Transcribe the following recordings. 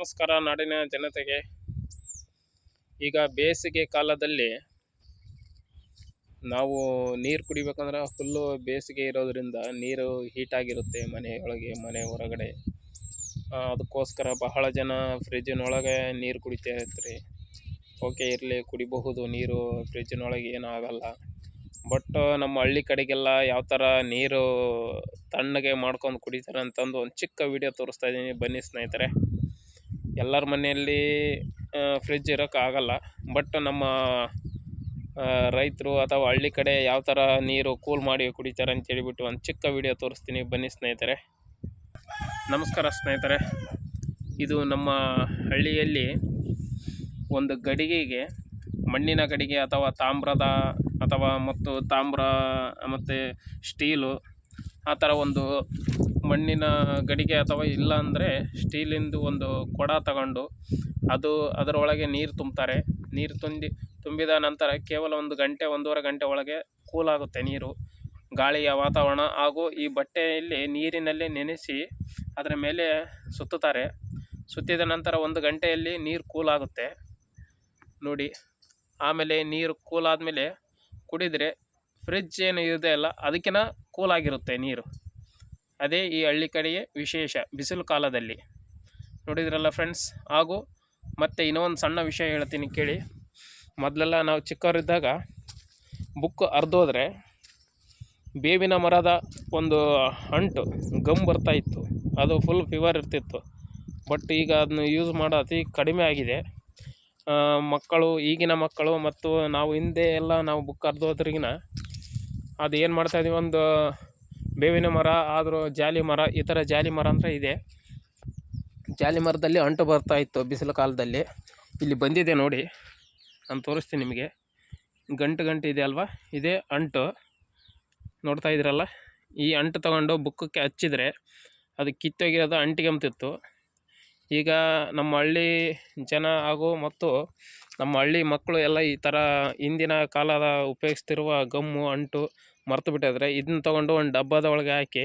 ನಮಸ್ಕಾರ ನಾಡಿನ ಜನತೆಗೆ. ಈಗ ಬೇಸಿಗೆ ಕಾಲದಲ್ಲಿ ನಾವು ನೀರು ಕುಡಿಬೇಕಂದ್ರೆ ಫುಲ್ಲು ಬೇಸಿಗೆ ಇರೋದರಿಂದ ನೀರು ಹೀಟಾಗಿರುತ್ತೆ ಮನೆಯೊಳಗೆ ಮನೆ ಹೊರಗಡೆ. ಅದಕ್ಕೋಸ್ಕರ ಬಹಳ ಜನ ಫ್ರಿಜ್ಜಿನೊಳಗೆ ನೀರು ಕುಡಿತಾ ಇರ್ತಾರೆ. ಓಕೆ, ಇರಲಿ, ಕುಡಿಬಹುದು ನೀರು, ಫ್ರಿಜ್ಜಿನೊಳಗೆ ಏನೂ ಆಗಲ್ಲ. ಬಟ್ ನಮ್ಮ ಹಳ್ಳಿ ಕಡೆಗೆಲ್ಲ ಯಾವ ಥರ ನೀರು ತಣ್ಣಗೆ ಮಾಡ್ಕೊಂಡು ಕುಡಿತಾರೆ ಅಂತಂದು ಒಂದು ಚಿಕ್ಕ ವಿಡಿಯೋ ತೋರಿಸ್ತಾ ಇದ್ದೀನಿ, ಬನ್ನಿ ಸ್ನೇಹಿತರೆ. ಎಲ್ಲರ ಮನೆಯಲ್ಲಿ ಫ್ರಿಜ್ ಇರೋಕ್ಕಾಗಲ್ಲ. ಬಟ್ ನಮ್ಮ ರೈತರು ಅಥವಾ ಹಳ್ಳಿ ಕಡೆ ಯಾವ ಥರ ನೀರು ಕೂಲ್ ಮಾಡಿ ಕುಡಿತಾರೆ ಅಂತ ಹೇಳಿಬಿಟ್ಟು ಒಂದು ಚಿಕ್ಕ ವಿಡಿಯೋ ತೋರಿಸ್ತೀನಿ, ಬನ್ನಿ ಸ್ನೇಹಿತರೆ. ನಮಸ್ಕಾರ ಸ್ನೇಹಿತರೆ. ಇದು ನಮ್ಮ ಹಳ್ಳಿಯಲ್ಲಿ ಒಂದು ಗಡಿಗೆಗೆ, ಮಣ್ಣಿನ ಗಡಿಗೆ ಅಥವಾ ತಾಮ್ರದ ತಾಮ್ರ ಮತ್ತು ಸ್ಟೀಲು, ಆ ಥರ ಒಂದು ಮಣ್ಣಿನ ಗಡಿಗೆ ಅಥವಾ ಇಲ್ಲ ಅಂದರೆ ಸ್ಟೀಲಿಂದು ಒಂದು ಕೊಡ ತಗೊಂಡು ಅದರೊಳಗೆ ನೀರು ತುಂಬ್ತಾರೆ. ನೀರು ತುಂಬಿದ ನಂತರ ಕೇವಲ 1 ಗಂಟೆ 1.5 ಗಂಟೆ ಒಳಗೆ ಕೂಲಾಗುತ್ತೆ ನೀರು. ಗಾಳಿಯ ವಾತಾವರಣ ಹಾಗೂ ಈ ಬಟ್ಟೆಯಲ್ಲಿ ನೀರಿನಲ್ಲಿ ನೆನೆಸಿ ಅದರ ಮೇಲೆ ಸುತ್ತುತ್ತಾರೆ. ಸುತ್ತಿದ ನಂತರ 1 ಗಂಟೆಯಲ್ಲಿ ನೀರು ಕೂಲಾಗುತ್ತೆ ನೋಡಿ. ಆಮೇಲೆ ನೀರು ಕೂಲಾದಮೇಲೆ ಕುಡಿದರೆ ಫ್ರಿಜ್ ಏನು ಇದೆ ಅಲ್ಲ, ಅದಕ್ಕಿಂತ ಕೂಲಾಗಿರುತ್ತೆ ನೀರು. ಅದೇ ಈ ಹಳ್ಳಿ ಕಡೆಗೆ ವಿಶೇಷ ಬಿಸಿಲು ಕಾಲದಲ್ಲಿ. ನೋಡಿದ್ರಲ್ಲ ಫ್ರೆಂಡ್ಸ್. ಹಾಗೂ ಮತ್ತು ಇನ್ನೊಂದು ಸಣ್ಣ ವಿಷಯ ಹೇಳ್ತೀನಿ ಕೇಳಿ. ಮೊದಲೆಲ್ಲ ನಾವು ಚಿಕ್ಕವರಿದ್ದಾಗ ಬುಕ್ ಹರಿದೋದ್ರೆ ಬೇವಿನ ಮರದ ಒಂದು ಅಂಟು ಗಮ್ ಬರ್ತಾಯಿತ್ತು, ಅದು ಫುಲ್ ಫೀವರ್ ಇರ್ತಿತ್ತು. ಬಟ್ ಈಗ ಅದನ್ನು ಯೂಸ್ ಮಾಡೋ ಅತಿ ಕಡಿಮೆ ಆಗಿದೆ. ಈಗಿನ ಮಕ್ಕಳು ಮತ್ತು ನಾವು ಹಿಂದೆ ಎಲ್ಲ ನಾವು ಬುಕ್ ಹರಿದೋದ್ರಿಗಿನ ಅದು ಏನು ಮಾಡ್ತಾಯಿದ್ದೀವಿ, ಒಂದು ಬೇವಿನ ಮರ ಆದರೂ ಜಾಲಿ ಮರ, ಈ ಥರ ಜಾಲಿ ಮರ ಅಂದರೆ ಇದೆ. ಜಾಲಿ ಮರದಲ್ಲಿ ಅಂಟು ಬರ್ತಾಯಿತ್ತು ಬಿಸಿಲು ಕಾಲದಲ್ಲಿ. ಇಲ್ಲಿ ಬಂದಿದೆ ನೋಡಿ, ನಾನು ತೋರಿಸ್ತೀನಿ ನಿಮಗೆ. ಗಂಟು ಇದೆ ಅಲ್ವಾ, ಇದೇ ಅಂಟು. ನೋಡ್ತಾ ಇದ್ದೀರಲ್ಲ, ಈ ಅಂಟು ತಗೊಂಡು ಬುಕ್ಕಕ್ಕೆ ಹಚ್ಚಿದರೆ ಅದು ಕಿತ್ತೋಗಿರೋದು ಅಂಟಿಗೆಂಬ್ತಿತ್ತು. ಈಗ ನಮ್ಮ ಹಳ್ಳಿ ಜನ ಮತ್ತು ನಮ್ಮ ಹಳ್ಳಿ ಮಕ್ಕಳು ಎಲ್ಲ ಈ ಥರ ಹಿಂದಿನ ಕಾಲದ ಉಪಯೋಗಿಸ್ತಿರುವ ಗಮ್ಮು ಅಂಟು ಮರ್ತು ಬಿಟ್ಟಿದ್ರೆ ಇದನ್ನ ತೊಗೊಂಡು ಒಂದು ಡಬ್ಬದ ಒಳಗೆ ಹಾಕಿ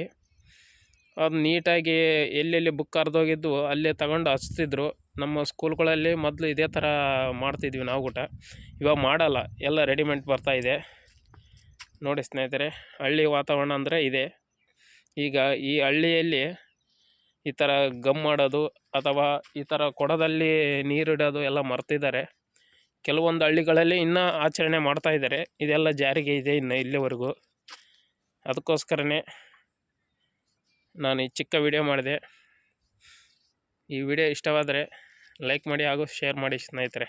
ಅದು ನೀಟಾಗಿ ಎಲ್ಲೆಲ್ಲಿ ಬುಕ್ ಹರಿದೋಗಿದ್ದು ಅಲ್ಲೇ ತಗೊಂಡು ಹಚ್ತಿದ್ರು. ನಮ್ಮ ಸ್ಕೂಲ್ಗಳಲ್ಲಿ ಮೊದಲು ಇದೇ ಥರ ಮಾಡ್ತಿದ್ವಿ ನಾವು ಕೂಡ. ಇವಾಗ ಮಾಡಲ್ಲ, ಎಲ್ಲ ರೆಡಿಮೇಡ್ ಬರ್ತಾಯಿದೆ ನೋಡಿ ಸ್ನೇಹಿತರೆ. ಹಳ್ಳಿ ವಾತಾವರಣ ಅಂದರೆ ಇದೆ. ಈಗ ಈ ಹಳ್ಳಿಯಲ್ಲಿ ಈ ಥರ ಗಮ್ ಮಾಡೋದು ಅಥವಾ ಈ ಥರ ಕೊಡದಲ್ಲಿ ನೀರಿಡೋದು ಎಲ್ಲ ಮರ್ತಿದ್ದಾರೆ. ಕೆಲವೊಂದು ಹಳ್ಳಿಗಳಲ್ಲಿ ಇನ್ನೂ ಆಚರಣೆ ಮಾಡ್ತಾಯಿದ್ದಾರೆ. ಇದೆಲ್ಲ ಜಾರಿಗೆ ಇದೆ ಇನ್ನು ಇಲ್ಲಿವರೆಗೂ. ಅದಕ್ಕೋಸ್ಕರನೇ ನಾನು ಈ ಚಿಕ್ಕ ವಿಡಿಯೋ ಮಾಡಿದೆ. ಈ ವಿಡಿಯೋ ಇಷ್ಟವಾದರೆ ಲೈಕ್ ಮಾಡಿ ಹಾಗೂ ಶೇರ್ ಮಾಡಿ ಸ್ನೇಹಿತರೆ.